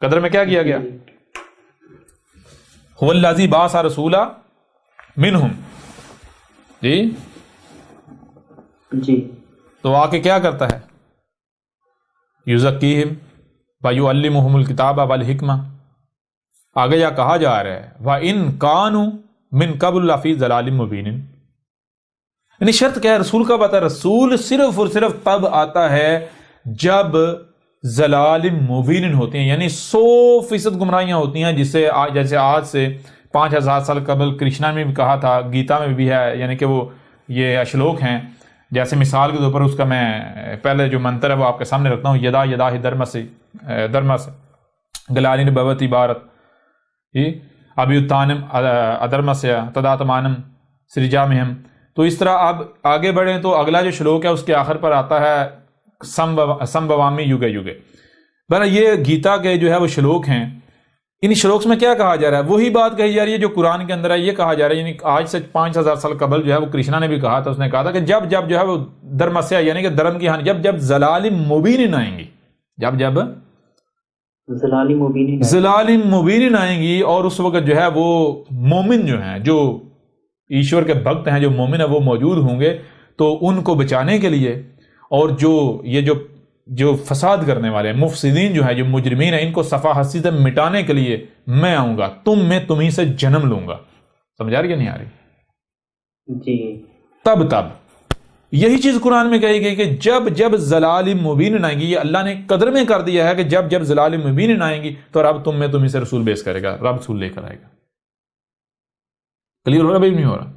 قدر میں کیا کیا گیا؟ هو الذی بعث رسولا منہم، جی تو آ کے کیا کرتا ہے؟ یزکیہم ویعلمہم الکتاب والحکمہ، آگے یا کہا جا رہا ہے وَإِن كَانُوا مِن قَبْلُ لَفِي ضَلَالٍ مُبِينٍ، یعنی شرط کیا ہے؟ رسول کا بتا، رسول صرف اور صرف تب آتا ہے جب ضلال مبین ہوتے ہیں، یعنی 100% گمراہیاں ہوتی ہیں، جیسے آج سے 5000 سال قبل کرشنا میں بھی کہا تھا، گیتا میں بھی ہے، یعنی کہ وہ یہ اشلوک ہیں، جیسے مثال کے طور پر اس کا میں پہلے جو منتر ہے وہ آپ کے سامنے رکھتا ہوں، یدا یدا ہی درمس گلالین بھوتی بھارت ابیوتانم ادرمسیا تداتمانم سرجامہم۔ تو اس طرح آپ آگے بڑھیں تو اگلا جو شلوک ہے اس کے آخر پر آتا ہے سمبوامی یوگے یوگے۔ بہرحال یہ گیتا کے جو ہے وہ شلوک ہیں، ان شلوکس میں کیا کہا جا رہا ہے؟ وہی بات کہی جا رہی ہے جو قرآن کے اندر ہے، یہ کہا جا رہا ہے، یعنی آج سے 5000 سال قبل جو ہے وہ کرشنا نے بھی کہا تھا، اس نے کہا تھا کہ جب جب جو ہے وہ درمسیا یعنی کہ درم کی ہانی، جب جب ضلال مبین آئیں گی، جب جب ضلال مبین آئیں گی، اور اس وقت جو ہے وہ مومن جو ہیں، جو ایشور کے بھکت ہیں، جو مومن ہیں، وہ موجود ہوں گے، تو ان کو بچانے کے لیے، اور جو فساد کرنے والے مفسدین جو ہیں، جو مجرمین ہیں، ان کو صفا ہستی سے مٹانے کے لیے میں آؤں گا، میں تمہیں سے جنم لوں گا۔ سمجھ آ رہی کہ نہیں آ رہی؟ جی تب یہی چیز قرآن میں کہی گئی کہ جب جب ضلال مبین آئیں گی، یہ اللہ نے قدر میں کر دیا ہے کہ جب جب ضلال مبین آئیں گی تو رب تمہیں سے رسول بیس کرے گا، رب رسول لے کر آئے گا۔ کلیئر ہو رہا بھائی نہیں ہو رہا؟